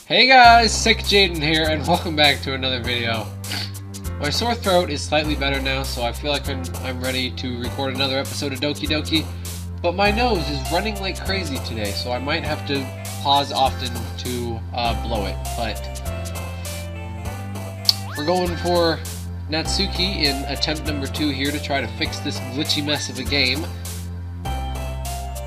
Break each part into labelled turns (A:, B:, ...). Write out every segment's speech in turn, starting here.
A: Hey guys, CHЄCK here, and welcome back to another video. My sore throat is slightly better now, so I feel like I'm ready to record another episode of Doki, but my nose is running like crazy today, so I might have to pause often to blow it, but we're going for Natsuki in attempt number 2 here to try to fix this glitchy mess of a game.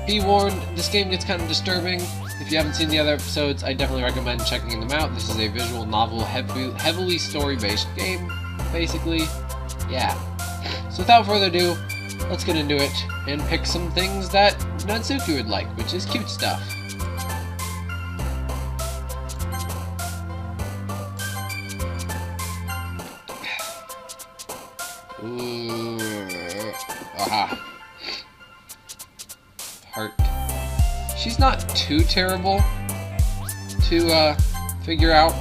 A: Be warned, this game gets kind of disturbing. If you haven't seen the other episodes, I definitely recommend checking them out. This is a visual novel, heavily story-based game, basically. Yeah. So without further ado, let's get into it and pick some things that Natsuki would like, which is cute stuff. Ooh. Aha. Heart. She's not too terrible to figure out.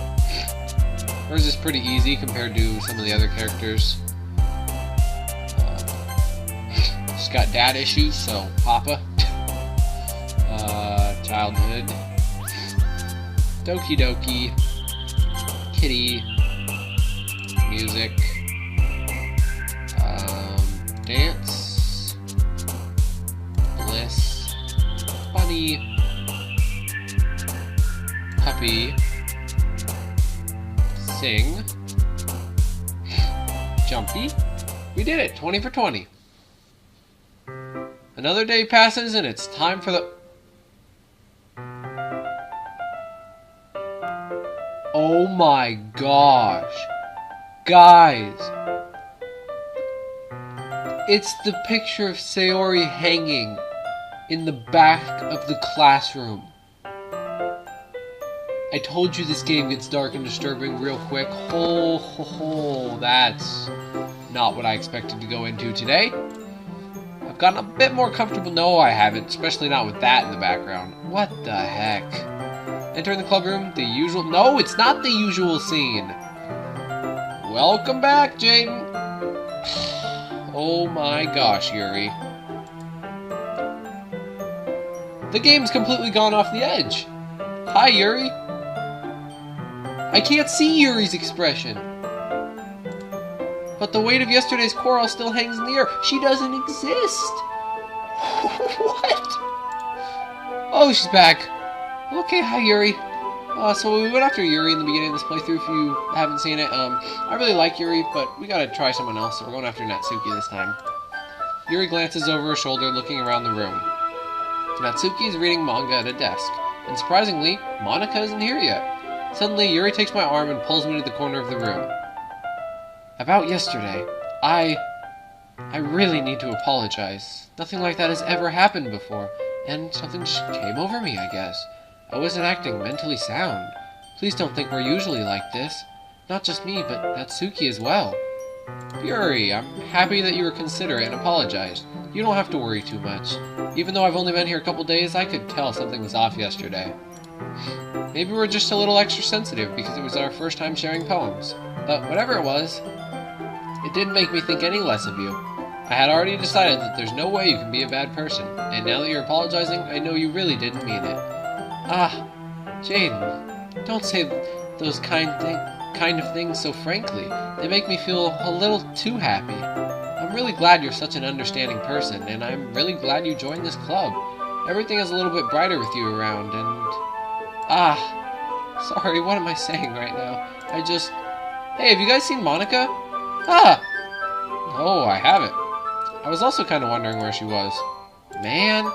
A: Hers is pretty easy compared to some of the other characters. She's got dad issues, so Papa. Childhood. Doki. Kitty. Music. Dance. Bliss. Bunny. Puppy. Sing. Jumpy. We did it! 20 for 20. Another day passes and it's time for the... Oh my gosh. Guys. It's the picture of Sayori hanging in the back of the classroom. I told you this game gets dark and disturbing real quick. That's not what I expected to go into today. I've gotten a bit more comfortable. No, I haven't, especially not with that in the background. What the heck? Entering the club room, the usual... No, it's not the usual scene. Welcome back, Jaden. Oh my gosh, Yuri. The game's completely gone off the edge. Hi, Yuri. I can't see Yuri's expression. But the weight of yesterday's quarrel still hangs in the air. She doesn't exist. What? Oh, she's back. Okay, hi, Yuri. So we went after Yuri in the beginning of this playthrough, if you haven't seen it. I really like Yuri, but we gotta try someone else, so we're going after Natsuki this time. Yuri glances over her shoulder, looking around the room. Natsuki is reading manga at a desk, and surprisingly, Monika isn't here yet. Suddenly, Yuri takes my arm and pulls me to the corner of the room. About yesterday, I really need to apologize. Nothing like that has ever happened before, and something just came over me, I guess. I wasn't acting mentally sound. Please don't think we're usually like this. Not just me, but Natsuki as well. Yuri, I'm happy that you were considerate and apologized. You don't have to worry too much. Even though I've only been here a couple days, I could tell something was off yesterday. Maybe we're just a little extra sensitive because it was our first time sharing poems. But whatever it was, it didn't make me think any less of you. I had already decided that there's no way you can be a bad person, and now that you're apologizing, I know you really didn't mean it. Ah, Jaden, don't say those kind of things so frankly. They make me feel a little too happy. I'm really glad you're such an understanding person, and I'm really glad you joined this club. Everything is a little bit brighter with you around, and... Sorry, what am I saying right now? Hey, have you guys seen Monika? No, I haven't. I was also kind of wondering where she was. Man.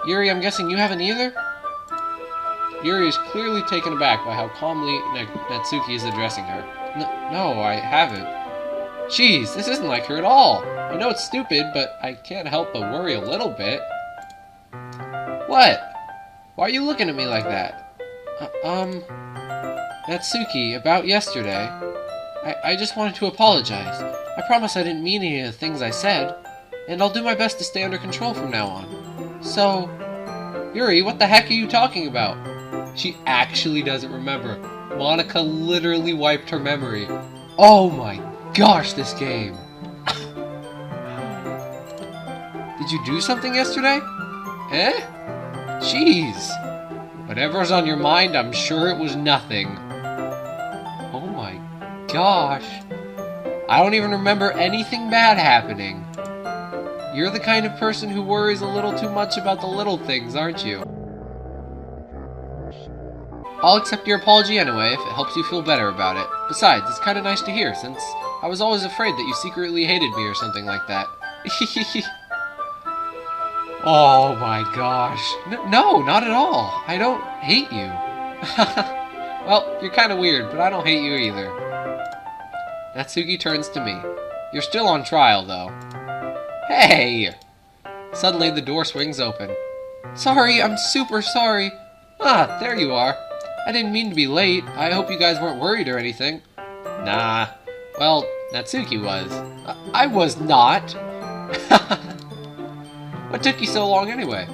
A: Yuri, I'm guessing you haven't either? Yuri is clearly taken aback by how calmly Natsuki is addressing her. No, I haven't. Jeez, this isn't like her at all. I know it's stupid, but I can't help but worry a little bit. What? Why are you looking at me like that? Natsuki, about yesterday. I just wanted to apologize. I promise I didn't mean any of the things I said, and I'll do my best to stay under control from now on. So, Yuri, what the heck are you talking about? She actually doesn't remember. Monika literally wiped her memory. Oh my gosh, this game. Did you do something yesterday? Eh? Jeez. Whatever's on your mind, I'm sure it was nothing. Oh my gosh. I don't even remember anything bad happening. You're the kind of person who worries a little too much about the little things, aren't you? I'll accept your apology anyway, if it helps you feel better about it. Besides, it's kinda nice to hear, since I was always afraid that you secretly hated me or something like that. Oh my gosh. No, not at all. I don't hate you. Well, you're kinda weird, but I don't hate you either. Natsuki turns to me. You're still on trial, though. Hey! Suddenly, the door swings open. Sorry, I'm super sorry. Ah, there you are. I didn't mean to be late. I hope you guys weren't worried or anything. Nah. Well, Natsuki was. I was not. What took you so long anyway?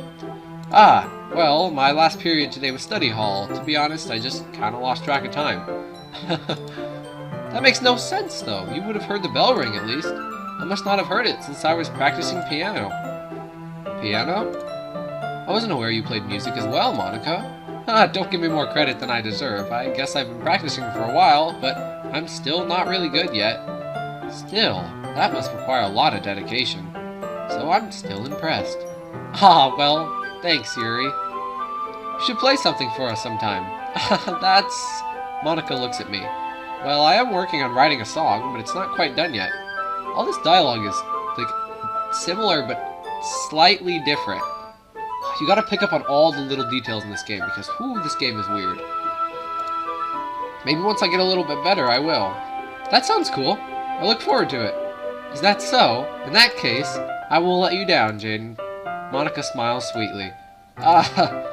A: Ah, well, my last period today was study hall. To be honest, I just kinda lost track of time. That makes no sense, though. You would have heard the bell ring, at least. I must not have heard it, since I was practicing piano. Piano? I wasn't aware you played music as well, Monica. Don't give me more credit than I deserve. I guess I've been practicing for a while, but I'm still not really good yet. Still, that must require a lot of dedication. So I'm still impressed. Ah, well, thanks, Yuri. You should play something for us sometime. That's... Monica looks at me. Well, I am working on writing a song, but it's not quite done yet. All this dialogue is, like, similar, but slightly different. You gotta pick up on all the little details in this game, because, whew, this game is weird. Maybe once I get a little bit better, I will. That sounds cool. I look forward to it. Is that so? In that case, I won't let you down, Jaden. Monica smiles sweetly. I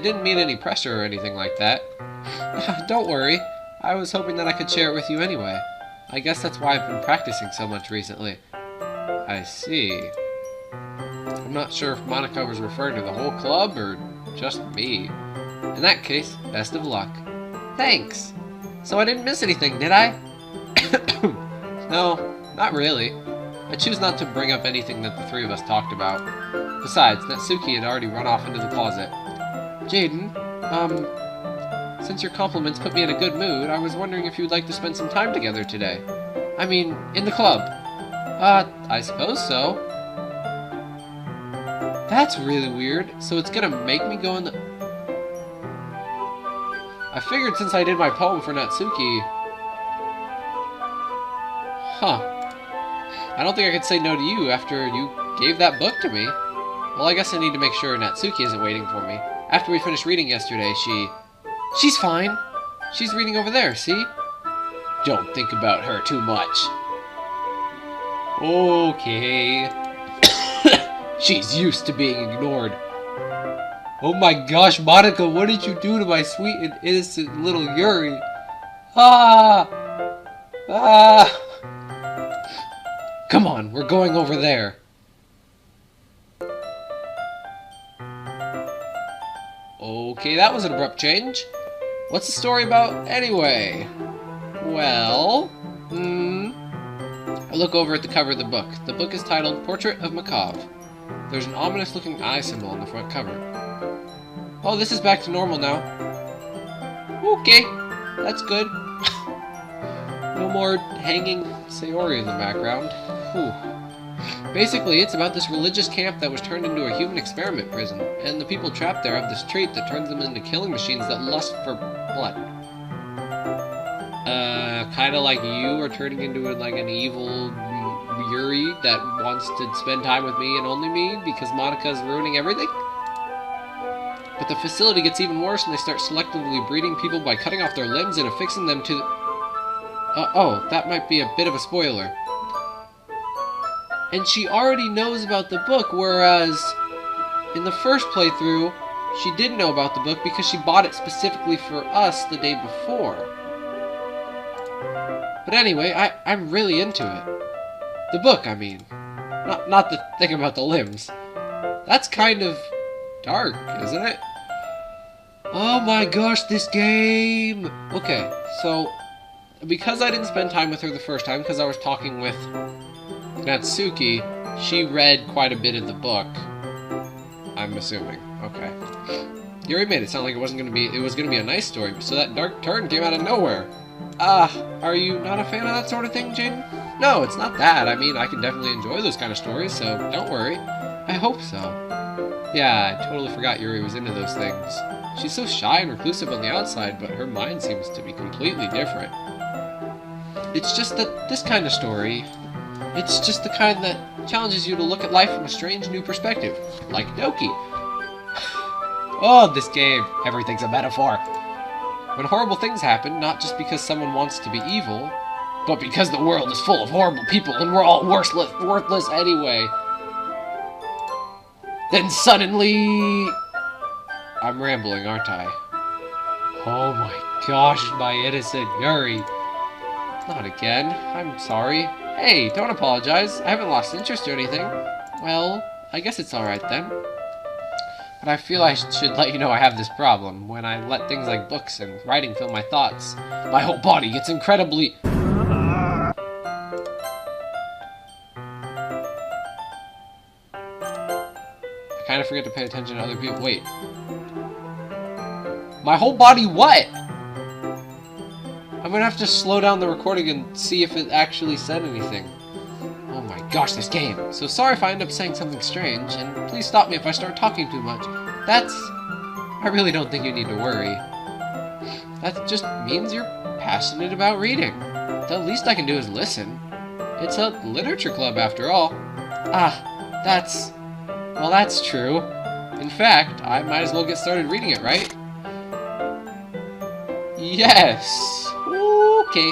A: didn't mean any pressure or anything like that. Don't worry. I was hoping that I could share it with you anyway. I guess that's why I've been practicing so much recently. I see. I'm not sure if Monica was referring to the whole club or just me. In that case, best of luck. Thanks! So I didn't miss anything, did I? No, not really. I choose not to bring up anything that the three of us talked about. Besides, Natsuki had already run off into the closet. Jaden, since your compliments put me in a good mood, I was wondering if you'd like to spend some time together today. I mean, in the club. I suppose so. That's really weird. So it's gonna make me go in the... I figured since I did my poem for Natsuki... Huh. I don't think I could say no to you after you gave that book to me. Well, I guess I need to make sure Natsuki isn't waiting for me. After we finished reading yesterday, She's fine. She's reading over there, see? Don't think about her too much. Okay. She's used to being ignored. Oh my gosh, Monica, what did you do to my sweet and innocent little Yuri? Ah! Ah! Come on, we're going over there. Okay, that was an abrupt change. What's the story about anyway? Well, I look over at the cover of the book. The book is titled Portrait of Macabre. There's an ominous-looking eye symbol on the front cover. Oh, this is back to normal now. Okay, that's good. No more hanging Sayori in the background. Whew. Basically, it's about this religious camp that was turned into a human experiment prison, and the people trapped there have this trait that turns them into killing machines that lust for blood. Kinda like you are turning into like an evil Yuri that wants to spend time with me and only me because Monica's ruining everything? But the facility gets even worse and they start selectively breeding people by cutting off their limbs and affixing them to the... oh, that might be a bit of a spoiler. And she already knows about the book, whereas in the first playthrough, she didn't know about the book because she bought it specifically for us the day before. But anyway, I'm really into it. The book, I mean. Not the thing about the limbs. That's kind of dark, isn't it? Oh my gosh, this game! Okay, so because I didn't spend time with her the first time, because I was talking with Natsuki, she read quite a bit of the book. I'm assuming. Okay. Yuri made it sound like it was gonna be a nice story, so that dark turn came out of nowhere. Are you not a fan of that sort of thing, Jaden? No, it's not that. I mean, I can definitely enjoy those kind of stories, so don't worry. I hope so. Yeah, I totally forgot Yuri was into those things. She's so shy and reclusive on the outside, but her mind seems to be completely different. It's just that this kind of story, it's just the kind that challenges you to look at life from a strange new perspective, like Doki. Oh, this game. Everything's a metaphor. When horrible things happen, not just because someone wants to be evil, but because the world is full of horrible people and we're all worthless anyway. Then suddenly... I'm rambling, aren't I? Oh my gosh, my innocent Yuri. Not again. I'm sorry. Hey, don't apologize. I haven't lost interest or anything. Well, I guess it's alright then. But I feel I should let you know I have this problem. When I let things like books and writing fill my thoughts, my whole body gets incredibly... I kind of forget to pay attention to other people. Wait. My whole body what? I'm gonna have to slow down the recording and see if it actually said anything. Oh my gosh, this game. So sorry if I end up saying something strange, and please stop me if I start talking too much. I really don't think you need to worry. That just means you're passionate about reading. The least I can do is listen. It's a literature club after all. Well, that's true. In fact, I might as well get started reading it, right? Yes. Okay.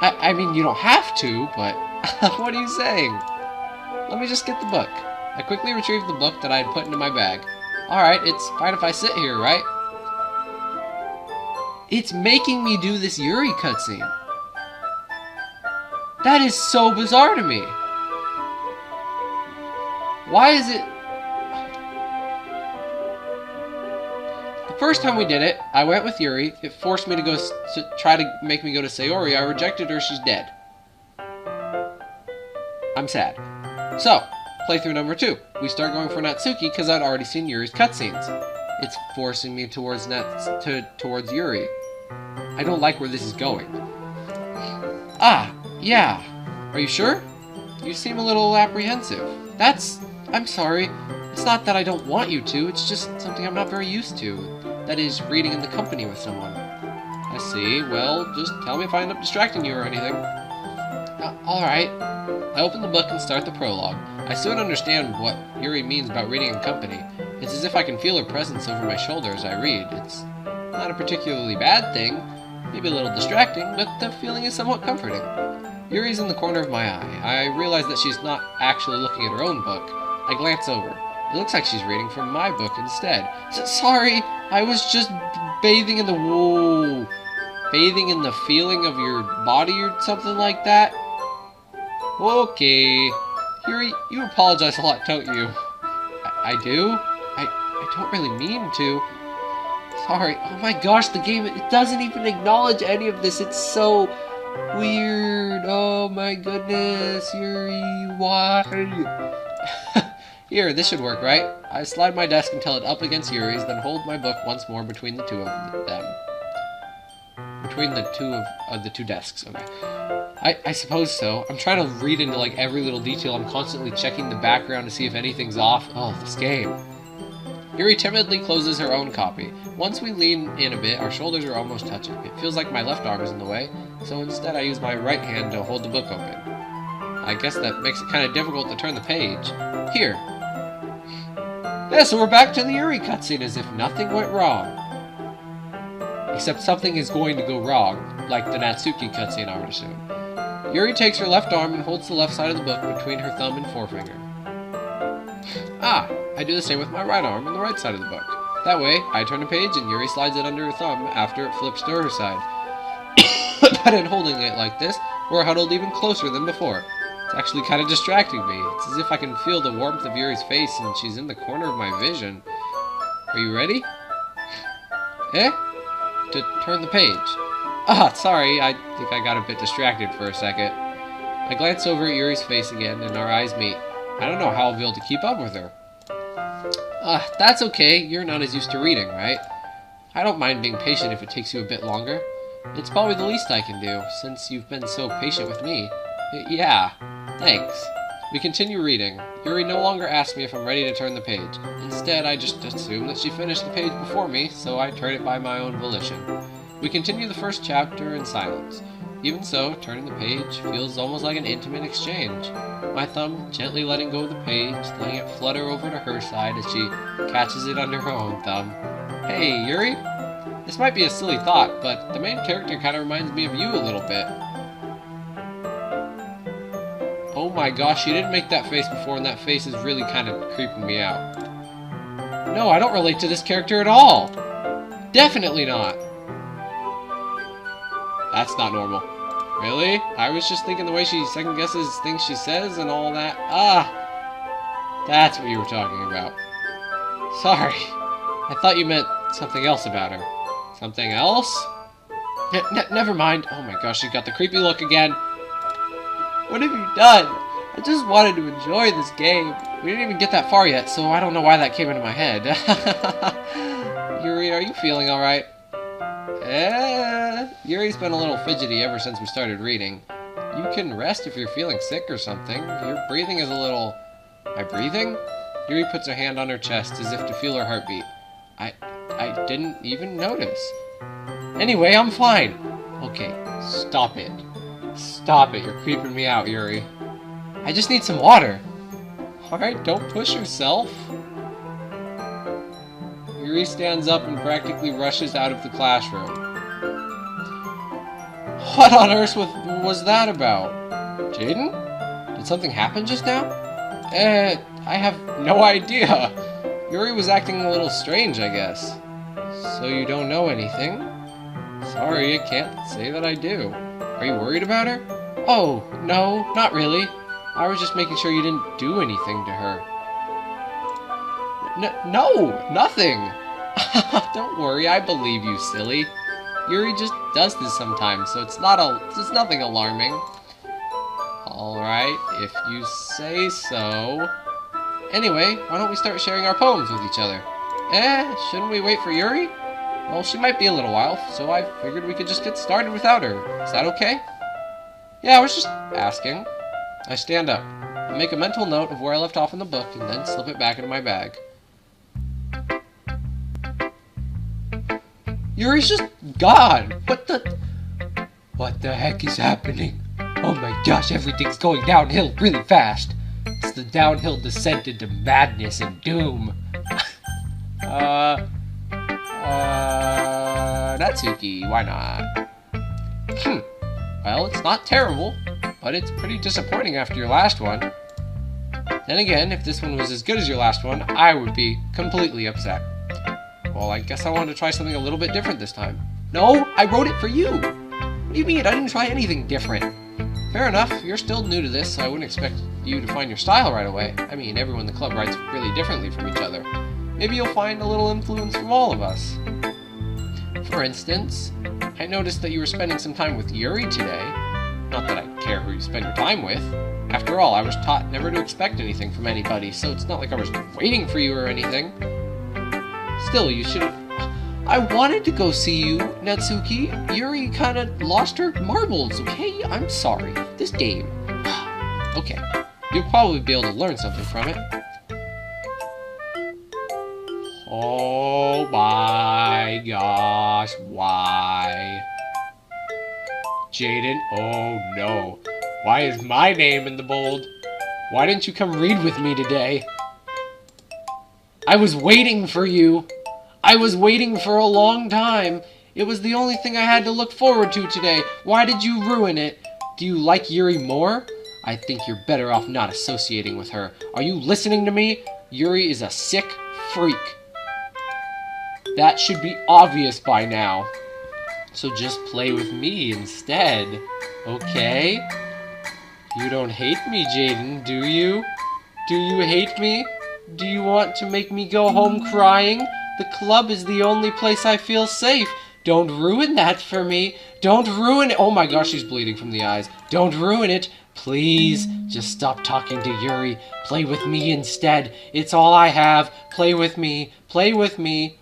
A: I mean, you don't have to, but what are you saying? Let me just get the book. I quickly retrieved the book that I had put into my bag. Alright, it's fine if I sit here, right? It's making me do this Yuri cutscene. That is so bizarre to me. Why is it... The first time we did it, I went with Yuri. It forced me to go to try to make me go to Sayori. I rejected her. She's dead. I'm sad. So, playthrough number 2. We start going for Natsuki because I'd already seen Yuri's cutscenes. It's forcing me towards Yuri. I don't like where this is going. Yeah. Are you sure? You seem a little apprehensive. I'm sorry. It's not that I don't want you to, it's just something I'm not very used to. That is, reading in the company with someone. I see. Well, just tell me if I end up distracting you or anything. Alright. I open the book and start the prologue. I soon understand what Yuri means about reading in company. It's as if I can feel her presence over my shoulder as I read. It's not a particularly bad thing, maybe a little distracting, but the feeling is somewhat comforting. Yuri's in the corner of my eye. I realize that she's not actually looking at her own book. I glance over. It looks like she's reading from my book instead. Sorry, I was just bathing in the... Whoa. Bathing in the feeling of your body or something like that? Okay. Yuri, you apologize a lot, don't you? I do? I don't really mean to. Sorry. Oh my gosh, the game, it doesn't even acknowledge any of this. It's so weird. Oh my goodness, Yuri, why? Here, this should work, right? I slide my desk until it up against Yuri's, then hold my book once more between the two of them. Between the two desks, okay. I suppose so. I'm trying to read into, like, every little detail. I'm constantly checking the background to see if anything's off. Oh, this game. Yuri timidly closes her own copy. Once we lean in a bit, our shoulders are almost touching. It feels like my left arm is in the way, so instead I use my right hand to hold the book open. I guess that makes it kind of difficult to turn the page. Here. Yeah, so we're back to the Yuri cutscene as if nothing went wrong. Except something is going to go wrong, like the Natsuki cutscene, I would assume. Yuri takes her left arm and holds the left side of the book between her thumb and forefinger. I do the same with my right arm and the right side of the book. That way, I turn the page and Yuri slides it under her thumb after it flips to her side. But in holding it like this, we're huddled even closer than before. It's actually kind of distracting me. It's as if I can feel the warmth of Yuri's face and she's in the corner of my vision. Are you ready? To turn the page. Sorry, I think I got a bit distracted for a second. I glance over at Yuri's face again and our eyes meet. I don't know how I'll be able to keep up with her. That's okay. You're not as used to reading, right? I don't mind being patient if it takes you a bit longer. It's probably the least I can do, since you've been so patient with me. Yeah, thanks. We continue reading. Yuri no longer asks me if I'm ready to turn the page. Instead, I just assume that she finished the page before me, so I turn it by my own volition. We continue the first chapter in silence. Even so, turning the page feels almost like an intimate exchange. My thumb gently letting go of the page, letting it flutter over to her side as she catches it under her own thumb. Hey, Yuri? This might be a silly thought, but the main character kind of reminds me of you a little bit. Oh my gosh, she didn't make that face before, and that face is really kind of creeping me out. No, I don't relate to this character at all. Definitely not. That's not normal. Really? I was just thinking the way she second-guesses things she says and all that. Ah! That's what you were talking about. Sorry. I thought you meant something else about her. Something else? Never mind. Oh my gosh, she's got the creepy look again. What have you done? I just wanted to enjoy this game. We didn't even get that far yet, so I don't know why that came into my head. Yuri, are you feeling alright? Yuri's been a little fidgety ever since we started reading. You can rest if you're feeling sick or something. Your breathing is a little... My breathing? Yuri puts her hand on her chest as if to feel her heartbeat. I didn't even notice. Anyway, I'm fine. Okay, stop it. Stop it, you're creeping me out, Yuri. I just need some water. Alright, don't push yourself. Yuri stands up and practically rushes out of the classroom. What on earth was that about? Jaden? Did something happen just now? I have no idea. Yuri was acting a little strange, I guess. So you don't know anything? Sorry, I can't say that I do. Are you worried about her? Oh, no, not really. I was just making sure you didn't do anything to her. No, nothing. Don't worry, I believe you, silly. Yuri just does this sometimes, so it's nothing alarming. Alright, if you say so. Anyway, why don't we start sharing our poems with each other? Shouldn't we wait for Yuri? Well, she might be a little while, so I figured we could just get started without her. Is that okay? Yeah, I was just asking. I stand up. I make a mental note of where I left off in the book, and then slip it back into my bag. Yuri's just gone! What the heck is happening? Oh my gosh, everything's going downhill really fast. It's the downhill descent into madness and doom. Natsuki, why not? Well, it's not terrible, but it's pretty disappointing after your last one. Then again, if this one was as good as your last one, I would be completely upset. Well, I guess I wanted to try something a little bit different this time. No, I wrote it for you! What do you mean? I didn't try anything different. Fair enough, you're still new to this, so I wouldn't expect you to find your style right away. I mean, everyone in the club writes really differently from each other. Maybe you'll find a little influence from all of us. For instance, I noticed that you were spending some time with Yuri today. Not that I care who you spend your time with. After all, I was taught never to expect anything from anybody, so it's not like I was waiting for you or anything. Still, you should... I wanted to go see you, Natsuki. Yuri kinda lost her marbles, okay? I'm sorry. This game... Okay, you'll probably be able to learn something from it. Oh my gosh, why? Jaden, oh no. Why is my name in the bold? Why didn't you come read with me today? I was waiting for you. I was waiting for a long time. It was the only thing I had to look forward to today. Why did you ruin it? Do you like Yuri more? I think you're better off not associating with her. Are you listening to me? Yuri is a sick freak. That should be obvious by now. So just play with me instead, okay? You don't hate me, Jaden, do you? Do you hate me? Do you want to make me go home crying? The club is the only place I feel safe. Don't ruin that for me. Don't ruin it. Oh my gosh, she's bleeding from the eyes. Don't ruin it. Please, just stop talking to Yuri. Play with me instead. It's all I have. Play with me. Play with me.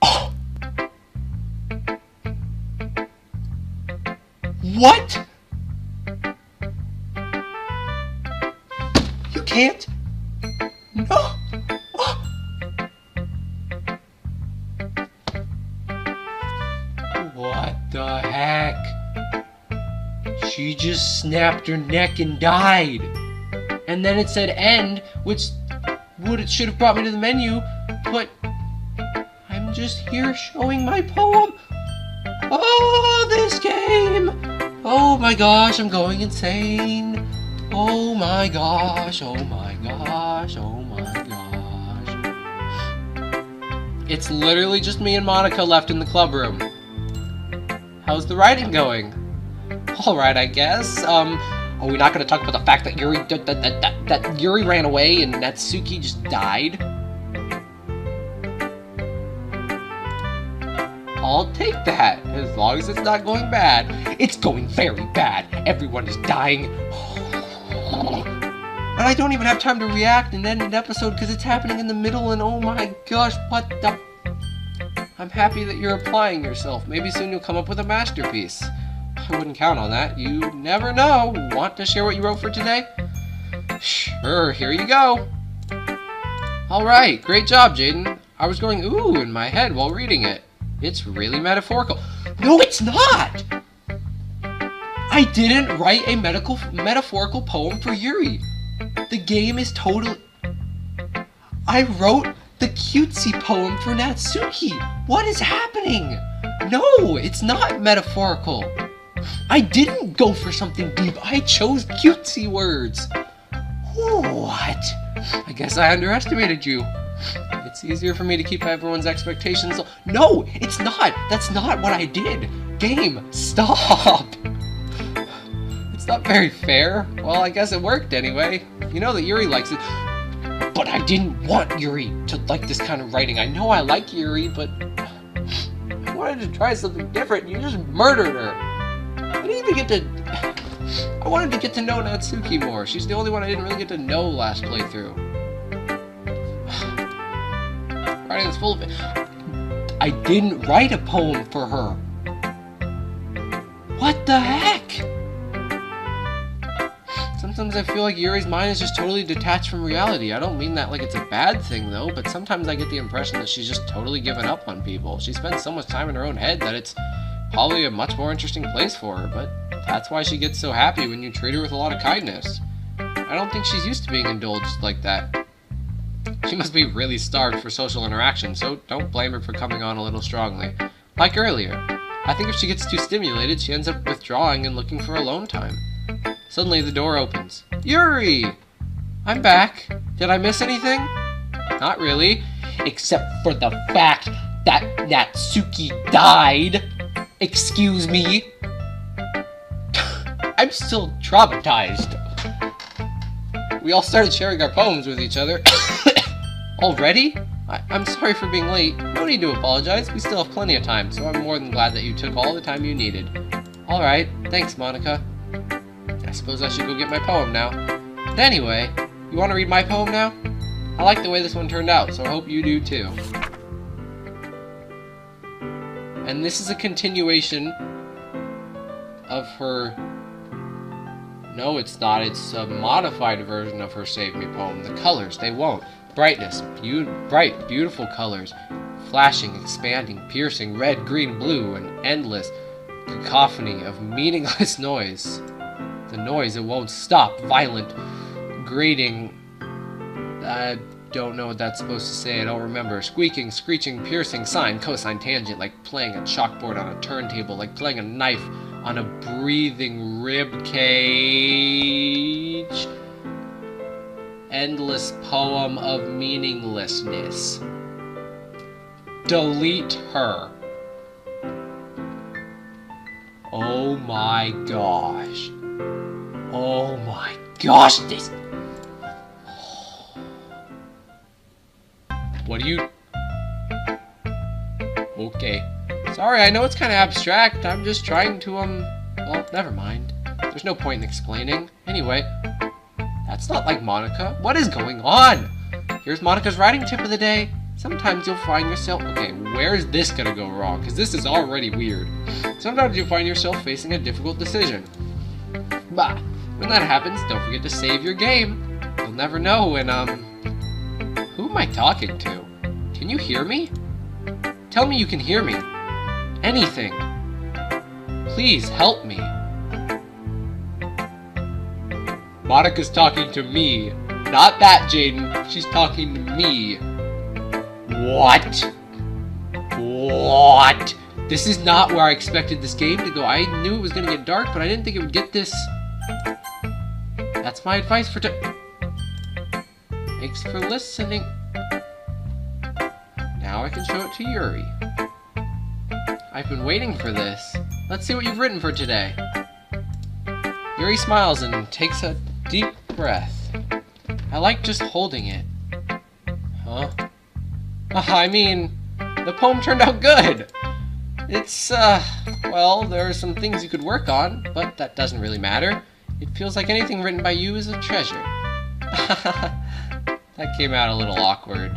A: Oh. What? You can't? No. What the heck? She just snapped her neck and died. And then it said end, which it should have brought me to the menu, but I'm just here showing my poem. Oh, this game! Oh my gosh, I'm going insane. Oh my gosh, oh my gosh, oh my gosh. It's literally just me and Monica left in the club room. How's the writing going? Alright, I guess. Are we not going to talk about the fact that Yuri ran away and Natsuki just died? I'll take that, as long as it's not going bad. It's going very bad. Everyone is dying. And I don't even have time to react and end an episode because it's happening in the middle and oh my gosh, what the... I'm happy that you're applying yourself. Maybe soon you'll come up with a masterpiece. I wouldn't count on that. You never know. Want to share what you wrote for today? Sure, here you go. Alright, great job, Jaden. I was going ooh in my head while reading it. It's really metaphorical. No, it's not! I didn't write a metaphorical poem for Yuri. The game is totally... I wrote the cutesy poem for Natsuki. What is happening? No, it's not metaphorical. I didn't go for something deep. I chose cutesy words. What? I guess I underestimated you. It's easier for me to keep everyone's expectations low. No, it's not. That's not what I did. Game, stop. It's not very fair. Well, I guess it worked anyway. You know that Yuri likes it. But I didn't want Yuri to like this kind of writing. I know I like Yuri, but I wanted to try something different. You just murdered her. I didn't even get to... I wanted to get to know Natsuki more. She's the only one I didn't really get to know last playthrough. Writing is full of it. I didn't write a poem for her. What the heck? Sometimes I feel like Yuri's mind is just totally detached from reality. I don't mean that like it's a bad thing though, but sometimes I get the impression that she's just totally given up on people. She spends so much time in her own head that it's probably a much more interesting place for her, but that's why she gets so happy when you treat her with a lot of kindness. I don't think she's used to being indulged like that. She must be really starved for social interaction, so don't blame her for coming on a little strongly. Like earlier, I think if she gets too stimulated, she ends up withdrawing and looking for alone time. Suddenly the door opens. Yuri! I'm back. Did I miss anything? Not really. Except for the fact that Natsuki died. Excuse me. I'm still traumatized. We all started sharing our poems with each other. Already? I'm sorry for being late. No need to apologize. We still have plenty of time, so I'm more than glad that you took all the time you needed. Alright, thanks, Monica. I suppose I should go get my poem now. But anyway, you want to read my poem now? I like the way this one turned out, so I hope you do too. And this is a continuation of her... No, it's not. It's a modified version of her Save Me poem. The colors, they won't. Brightness, bright, beautiful colors. Flashing, expanding, piercing, red, green, blue, an endless cacophony of meaningless noise. The noise, it won't stop. Violent, grating. I don't know what that's supposed to say. I don't remember. Squeaking, screeching, piercing, sine, cosine, tangent. Like playing a chalkboard on a turntable. Like playing a knife on a breathing rib cage. Endless poem of meaninglessness. Delete her. Oh my gosh. Oh my gosh, this... What do you... Okay. Sorry, I know it's kind of abstract. I'm just trying to, well, never mind. There's no point in explaining. Anyway, that's not like Monica. What is going on? Here's Monica's writing tip of the day. Sometimes you'll find yourself... Okay, where's this gonna go wrong? Because this is already weird. Sometimes you'll find yourself facing a difficult decision. Bah. When that happens, don't forget to save your game. You'll never know when, who am I talking to? Can you hear me? Tell me you can hear me. Anything. Please help me. Monica's talking to me. Not that, Jaden. She's talking to me. What? What? This is not where I expected this game to go. I knew it was going to get dark, but I didn't think it would get this... That's my advice for Thanks for listening. Now I can show it to Yuri. I've been waiting for this. Let's see what you've written for today. Yuri smiles and takes a deep breath. I like just holding it. Huh? I mean, the poem turned out good. It's, well, there are some things you could work on, but that doesn't really matter. It feels like anything written by you is a treasure. That came out a little awkward.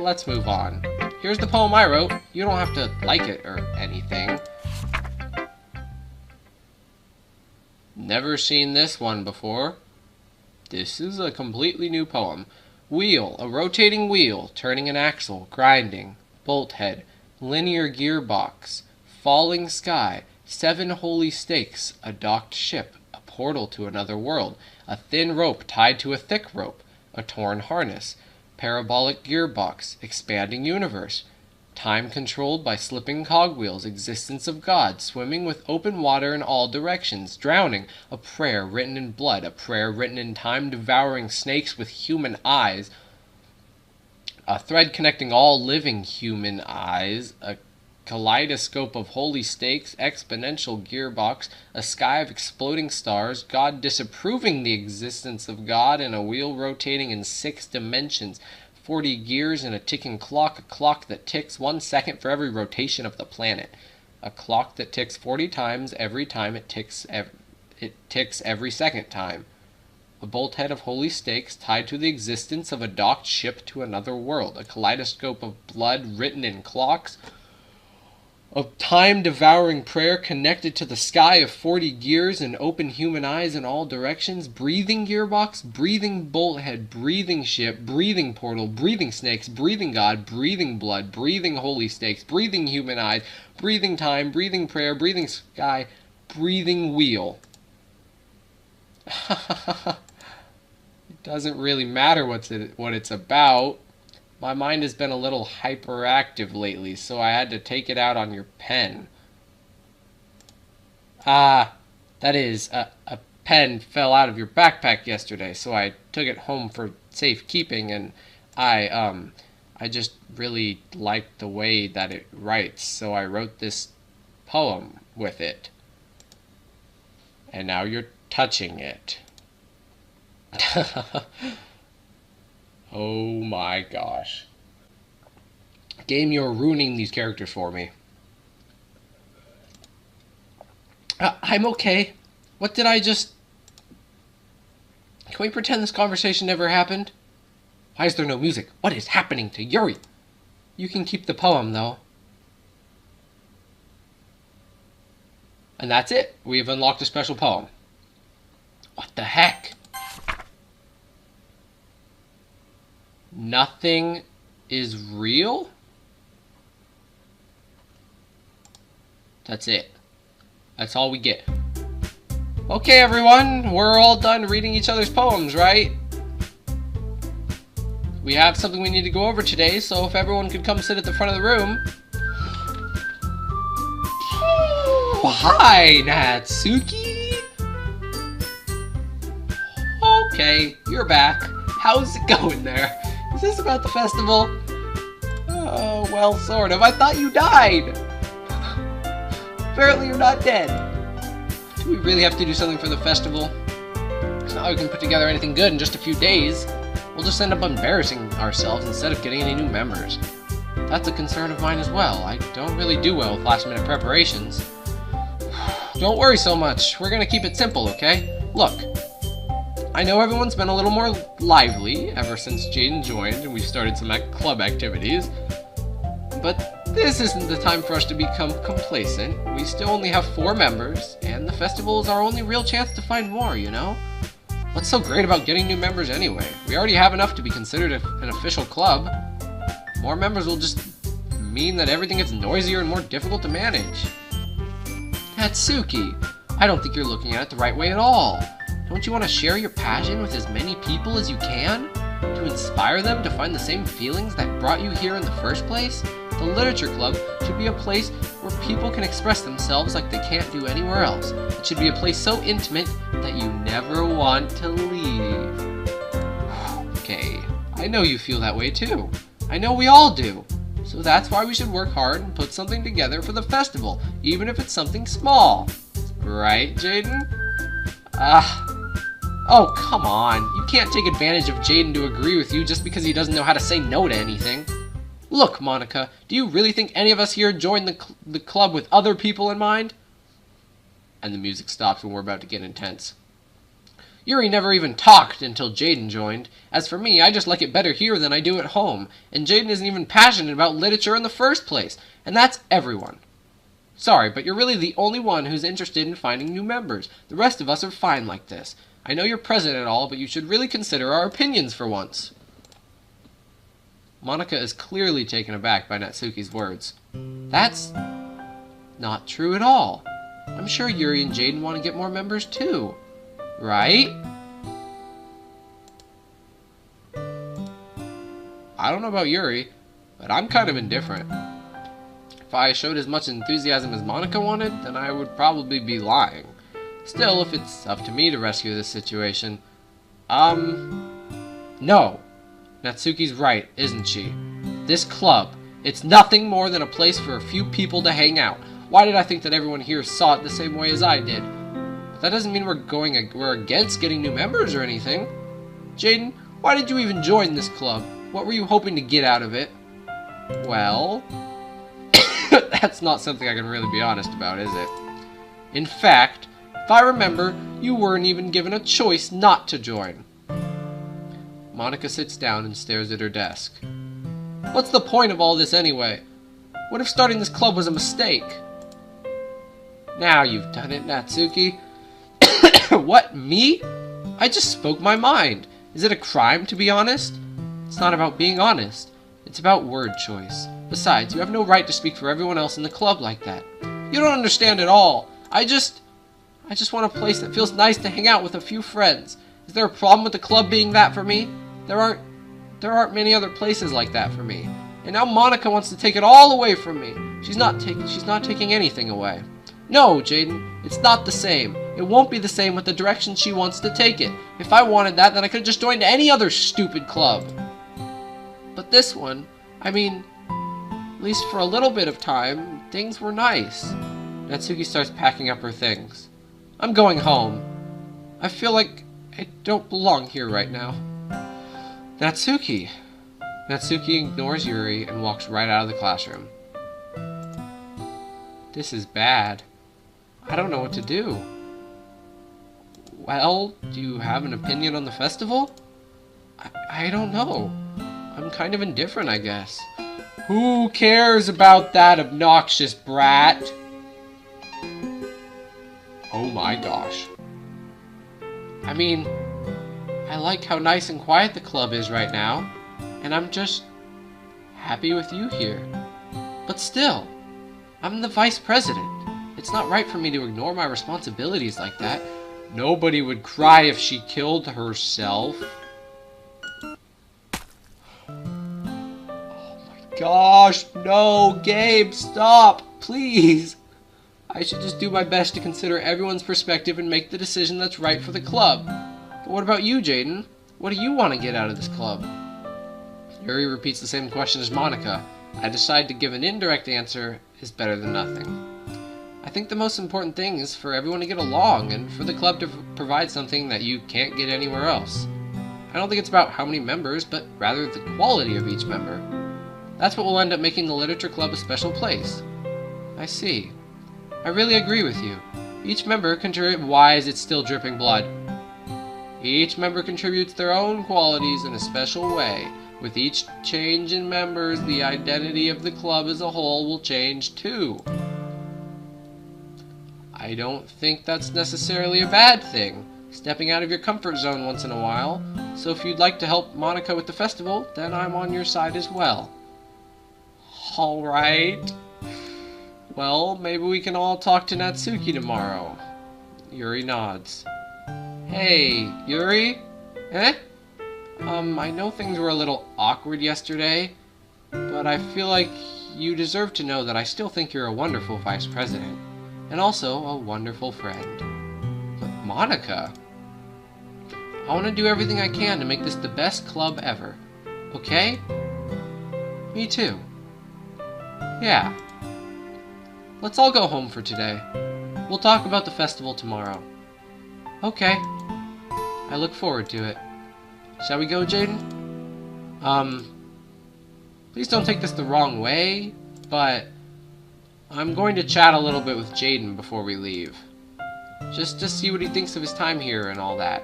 A: Let's move on. Here's the poem I wrote. You don't have to like it or anything. Never seen this one before. This is a completely new poem. Wheel, a rotating wheel, turning an axle, grinding, bolt head, linear gearbox, falling sky, 7 holy stakes, a docked ship, a portal to another world, a thin rope tied to a thick rope, a torn harness, parabolic gearbox, expanding universe, time controlled by slipping cogwheels, existence of God, swimming with open water in all directions, drowning, a prayer written in blood, a prayer written in time, devouring snakes with human eyes, a thread connecting all living human eyes, a kaleidoscope of holy stakes, exponential gearbox, a sky of exploding stars, God disapproving the existence of God, and a wheel rotating in 6 dimensions, 40 gears and a ticking clock, a clock that ticks 1 second for every rotation of the planet, a clock that ticks 40 times every time it ticks every second time, a bolt head of holy stakes tied to the existence of a docked ship to another world, a kaleidoscope of blood written in clocks, a time-devouring prayer connected to the sky of 40 gears and open human eyes in all directions, breathing gearbox, breathing bolt head, breathing ship, breathing portal, breathing snakes, breathing God, breathing blood, breathing holy stakes, breathing human eyes, breathing time, breathing prayer, breathing sky, breathing wheel. It doesn't really matter what it's about. My mind has been a little hyperactive lately, so I had to take it out on your pen. That is, a pen fell out of your backpack yesterday, so I took it home for safekeeping, and I just really liked the way that it writes, so I wrote this poem with it. And now you're touching it. Oh my gosh. Game, you're ruining these characters for me. I'm okay. What did I just... Can we pretend this conversation never happened? Why is there no music? What is happening to Yuri? You can keep the poem, though. And that's it. We have unlocked a special poem. What the heck? Nothing is real? That's it. That's all we get. Okay, everyone. We're all done reading each other's poems, right? We have something we need to go over today, so if everyone could come sit at the front of the room. Hi, Natsuki! Okay, you're back. How's it going there? Is this about the festival? Oh, well, sort of. I thought you died! Apparently you're not dead. Do we really have to do something for the festival? It's not like we can put together anything good in just a few days. We'll just end up embarrassing ourselves instead of getting any new members. That's a concern of mine as well. I don't really do well with last-minute preparations. Don't worry so much. We're gonna keep it simple, okay? Look, I know everyone's been a little more lively ever since Jaden joined and we've started some club activities, but this isn't the time for us to become complacent. We still only have 4 members, and the festival is our only real chance to find more, you know? What's so great about getting new members anyway? We already have enough to be considered an official club. More members will just mean that everything gets noisier and more difficult to manage. Natsuki, I don't think you're looking at it the right way at all. Don't you want to share your passion with as many people as you can? To inspire them to find the same feelings that brought you here in the first place? The Literature Club should be a place where people can express themselves like they can't do anywhere else. It should be a place so intimate that you never want to leave. Okay, I know you feel that way too. I know we all do. So that's why we should work hard and put something together for the festival, even if it's something small. Right, Jaden? Oh, come on. You can't take advantage of Jaden to agree with you just because he doesn't know how to say no to anything. Look, Monica, do you really think any of us here joined the club with other people in mind? And the music stops when we're about to get intense. Yuri never even talked until Jaden joined. As for me, I just like it better here than I do at home, and Jaden isn't even passionate about literature in the first place, and that's everyone. Sorry, but you're really the only one who's interested in finding new members. The rest of us are fine like this. I know you're present and all, but you should really consider our opinions for once. Monica is clearly taken aback by Natsuki's words. That's not true at all. I'm sure Yuri and Jaden want to get more members too. Right? I don't know about Yuri, but I'm kind of indifferent. If I showed as much enthusiasm as Monica wanted, then I would probably be lying. Still, if it's up to me to rescue this situation... No. Natsuki's right, isn't she? This club, it's nothing more than a place for a few people to hang out. Why did I think that everyone here saw it the same way as I did? But that doesn't mean we're against getting new members or anything. Jaden, why did you even join this club? What were you hoping to get out of it? Well... that's not something I can really be honest about, is it? In fact, if I remember, you weren't even given a choice not to join. Monica sits down and stares at her desk. What's the point of all this anyway? What if starting this club was a mistake? Now you've done it, Natsuki. What, me? I just spoke my mind. Is it a crime to be honest? It's not about being honest. It's about word choice. Besides, you have no right to speak for everyone else in the club like that. You don't understand at all. I just want a place that feels nice to hang out with a few friends. Is there a problem with the club being that for me? There aren't many other places like that for me. And now Monica wants to take it all away from me. She's not taking anything away. No, Jaden, it's not the same. It won't be the same with the direction she wants to take it. If I wanted that, then I could have just joined any other stupid club. But this one, I mean, at least for a little bit of time, things were nice. Natsuki starts packing up her things. I'm going home. I feel like I don't belong here right now. Natsuki! Natsuki ignores Yuri and walks right out of the classroom. This is bad. I don't know what to do. Well, do you have an opinion on the festival? I don't know. I'm kind of indifferent, I guess. Who cares about that obnoxious brat? Oh my gosh. I mean, I like how nice and quiet the club is right now, and I'm just happy with you here. But still, I'm the vice president. It's not right for me to ignore my responsibilities like that. Nobody would cry if she killed herself. Gosh, no, Gabe, stop, please. I should just do my best to consider everyone's perspective and make the decision that's right for the club. But what about you, Jaden? What do you want to get out of this club? Yuri repeats the same question as Monica. I decide to give an indirect answer is better than nothing. I think the most important thing is for everyone to get along and for the club to provide something that you can't get anywhere else. I don't think it's about how many members, but rather the quality of each member. That's what will end up making the Literature Club a special place. I see. I really agree with you. Each member contributes. Why is it still dripping blood? Each member contributes their own qualities in a special way. With each change in members, the identity of the club as a whole will change too. I don't think that's necessarily a bad thing. Stepping out of your comfort zone once in a while. So if you'd like to help Monika with the festival, then I'm on your side as well. Alright. Well, maybe we can all talk to Natsuki tomorrow. Yuri nods. Hey, Yuri? Eh? I know things were a little awkward yesterday, but I feel like you deserve to know that I still think you're a wonderful vice president, and also a wonderful friend. But Monika, I want to do everything I can to make this the best club ever. Okay? Me too. Yeah. Let's all go home for today. We'll talk about the festival tomorrow. Okay. I look forward to it. Shall we go, Jaden? Please don't take this the wrong way, but I'm going to chat a little bit with Jaden before we leave. Just to see what he thinks of his time here and all that.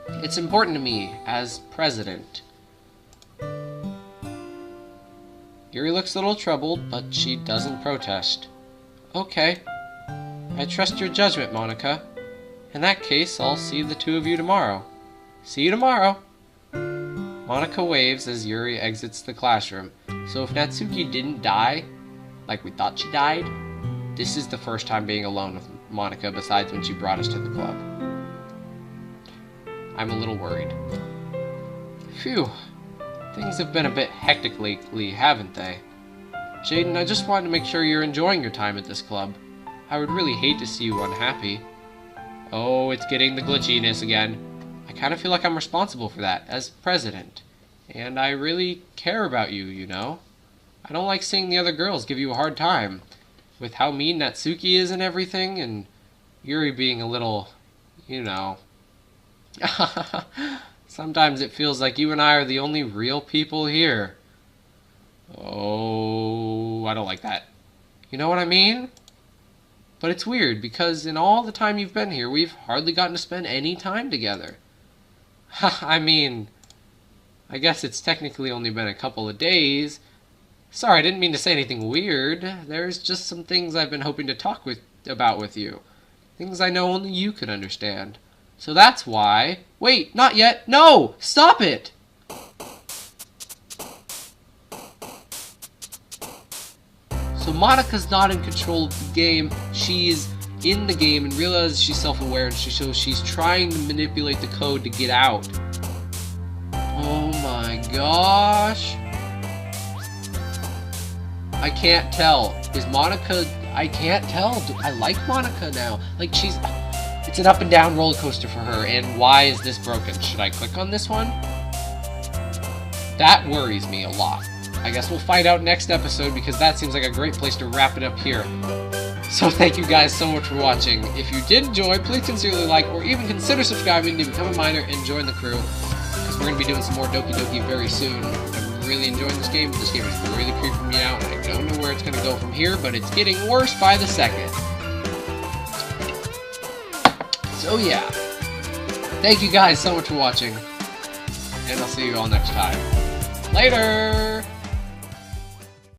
A: It's important to me as president. Yuri looks a little troubled, but she doesn't protest. Okay. I trust your judgment, Monika. In that case, I'll see the two of you tomorrow. See you tomorrow! Monika waves as Yuri exits the classroom. So if Natsuki didn't die, like we thought she died, this is the first time being alone with Monika besides when she brought us to the club. I'm a little worried. Phew. Things have been a bit hectic lately, haven't they? Jaden, I just wanted to make sure you're enjoying your time at this club. I would really hate to see you unhappy. Oh, it's getting the glitchiness again. I kind of feel like I'm responsible for that, as president. And I really care about you, you know? I don't like seeing the other girls give you a hard time. With how mean Natsuki is and everything, and Yuri being a little, you know... Sometimes it feels like you and I are the only real people here. Oh, I don't like that. You know what I mean? But it's weird, because in all the time you've been here, we've hardly gotten to spend any time together. I mean, I guess it's technically only been a couple of days. Sorry, I didn't mean to say anything weird. There's just some things I've been hoping to talk about with you. Things I know only you can understand. So that's why... Wait, not yet! No! Stop it! So Monika's not in control of the game. She's in the game and realizes she's self-aware, and so she's trying to manipulate the code to get out. Oh my gosh. I can't tell. Is Monika... I can't tell. I like Monika now. Like, she's... It's an up and down roller coaster for her, and why is this broken? Should I click on this one? That worries me a lot. I guess we'll find out next episode, because that seems like a great place to wrap it up here. So thank you guys so much for watching. If you did enjoy, please sincerely like or even consider subscribing to become a miner and join the crew, because we're going to be doing some more Doki Doki very soon. I'm really enjoying this game. This game is really creeping me out, and I don't know where it's going to go from here, but it's getting worse by the second. So yeah, thank you guys so much for watching, and I'll see you all next time. Later!